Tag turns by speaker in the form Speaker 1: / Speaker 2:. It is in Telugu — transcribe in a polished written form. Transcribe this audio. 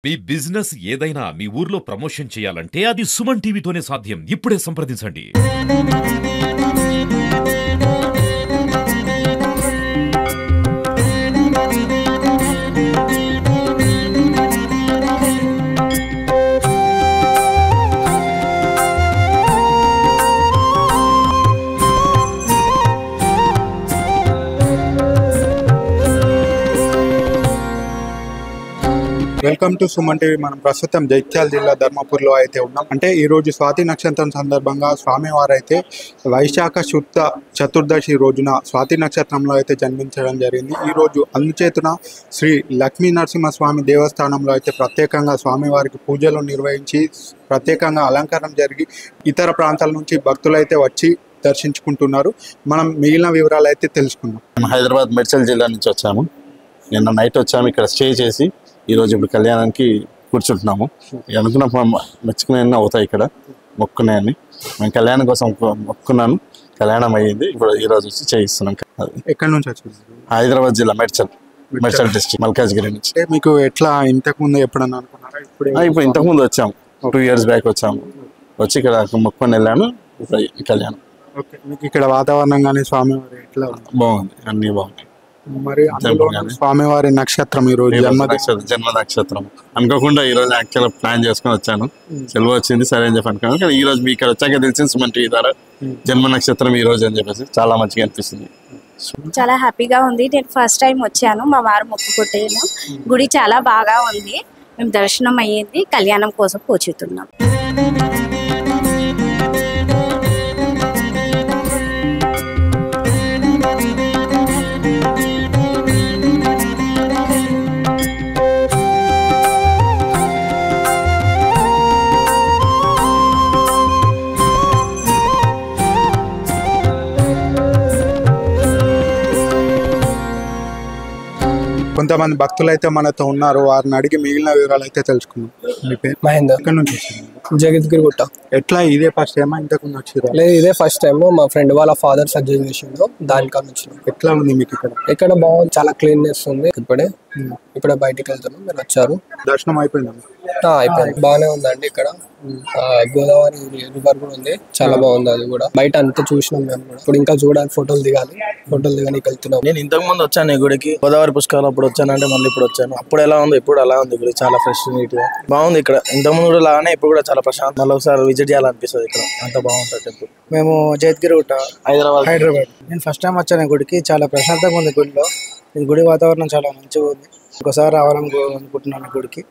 Speaker 1: మీ బిజినెస్ ఏదైనా మీ ఊర్లో ప్రమోషన్ చేయాలంటే అది సుమన్ టీవీతోనే సాధ్యం. ఇప్పుడే సంప్రదించండి.
Speaker 2: Welcome to Suman TV. మనం ప్రస్తుతం జగిత్యాల జిల్లా ధర్మపురిలో అయితే ఉన్నాం. అంటే ఈ రోజు స్వాతి నక్షత్రం సందర్భంగా స్వామివారు అయితే వైశాఖ శుద్ధ చతుర్దశి రోజున స్వాతి నక్షత్రంలో అయితే జన్మించడం జరిగింది. ఈ రోజు అందుచేతున శ్రీ లక్ష్మీ నరసింహస్వామి దేవస్థానంలో అయితే ప్రత్యేకంగా స్వామివారికి పూజలు నిర్వహించి ప్రత్యేకంగా అలంకరణ జరిగి ఇతర ప్రాంతాల నుంచి భక్తులు అయితే వచ్చి దర్శించుకుంటున్నారు. మనం మిగిలిన వివరాలు అయితే తెలుసుకుందాం.
Speaker 3: హైదరాబాద్ మేడ్చల్ జిల్లా నుంచి వచ్చాము. నిన్న నైట్ వచ్చాము, ఇక్కడ స్టే చేసి ఈరోజు ఇప్పుడు కళ్యాణానికి కూర్చుంటున్నాము. అనుకున్న మెచ్చుకునే అవుతాయి ఇక్కడ మొక్కున్నాయని. మేము కళ్యాణం కోసం మొక్కున్నాను, కళ్యాణం అయ్యింది. ఇప్పుడు ఈరోజు వచ్చి చేయిస్తున్నాం.
Speaker 2: ఎక్కడి నుంచి వచ్చారు?
Speaker 3: హైదరాబాద్ జిల్లా మేడ్చల్ డిస్ట్రిక్ట్ మల్కాజ్గిరి నుంచి.
Speaker 2: మీకు ఎట్లా ఇంతకుముందు ఎప్పుడన్నా అనుకున్నారా?
Speaker 3: ఇప్పుడు ఇంతకుముందు వచ్చాము, 2 years బ్యాక్ వచ్చాము. వచ్చి ఇక్కడ మొక్కుని వెళ్ళాను. ఇప్పుడు కళ్యాణం.
Speaker 2: ఓకే, మీకు ఇక్కడ వాతావరణం కానీ స్వామివారి ఎట్లా
Speaker 3: బాగుంది, అన్నీ బాగున్నాయి.
Speaker 2: మరి స్వామివారి నక్షత్రం ఈ రోజు
Speaker 3: జన్మ నక్షత్రం అనుకోకుండా ఈ రోజు యాక్చువల్ ప్లాన్ చేసుకుని వచ్చాను. సెలవు వచ్చింది సరే అని చెప్పి అనుకున్నాను. కానీ ఈ రోజు మీకు ఇక్కడ వచ్చాక తెలిసింది సుమన్ టీవీ ద్వారా జన్మ నక్షత్రం ఈ రోజు అని చెప్పేసి చాలా మంచిగా అనిపిస్తుంది.
Speaker 4: చాలా హ్యాపీగా ఉంది. నేను ఫస్ట్ టైం వచ్చాను, మా వారు మొక్కుకొట్టాను. గుడి చాలా బాగా ఉంది. మేము దర్శనం అయ్యింది, కళ్యాణం కోసం కూర్చుతున్నాం.
Speaker 2: కొంతమంది భక్తులు అయితే మనతో ఉన్నారు, వారిని అడిగి మిగిలిన వివరాలు అయితే తెలుసుకున్నాం. మీ పేరు?
Speaker 5: మహేందర్.
Speaker 2: ఎక్కడి నుంచి వచ్చారు?
Speaker 5: జగిత్గిరి గుట్ట.
Speaker 2: ఎట్లా ఇదే ఫస్ట్ టైమా ఇంతకుముందు వచ్చారు?
Speaker 5: లేదు, ఇదే ఫస్ట్ టైం. మా ఫ్రెండ్ వాళ్ళ ఫాదర్ సర్జరీ చేసిండు, దానికన్నా వచ్చినాం.
Speaker 2: ఎట్లా ఉంది మీకు ఇక్కడ?
Speaker 5: ఇక్కడ బాగుంది, చాలా క్లీన్నెస్ ఉంది. ఇప్పుడే బయటికి వెళ్తున్నాం. మీరు వచ్చారు?
Speaker 2: దర్శనం అయిపోయిందా?
Speaker 5: అయిపోయింది, బాగానే ఉందండి. ఇక్కడ గోదావరి రివర్ కూడా ఉంది, చాలా బాగుంది. అది కూడా బయట అంతా చూసినాం మేము కూడా. ఇప్పుడు ఇంకా చూడాలి, ఫోటోలు దిగడానికి వెళ్తున్నాం.
Speaker 6: నేను ఇంతకు ముందు వచ్చాను ఈ గుడికి, గోదావరి పుష్కరాలు అప్పుడు వచ్చాను, అంటే మళ్ళీ ఇప్పుడు వచ్చాను. అప్పుడు ఎలా ఉంది, ఇప్పుడు అలా ఉంది. గుడి చాలా ఫ్రెష్, నీట్ గా బాగుంది. ఇక్కడ ఇంతకు ముందు కూడా లాగానే ఇప్పుడు కూడా చాలా ప్రశాంతం. మళ్ళీ ఒకసారి విజిట్ చేయాలనిపిస్తుంది. ఇక్కడ అంత బాగుంటుంది టెంపుల్.
Speaker 7: మేము జగిత్గిరి గుట్ట,
Speaker 6: హైదరాబాద్.
Speaker 7: నేను ఫస్ట్ టైం వచ్చాను ఈ గుడికి. చాలా ప్రశాంతంగా ఉంది గుడిలో. ఈ గుడి వాతావరణం చాలా మంచిగా ఉంది. ఒకసారి రావాలని అనుకుంటున్నాను గుడికి.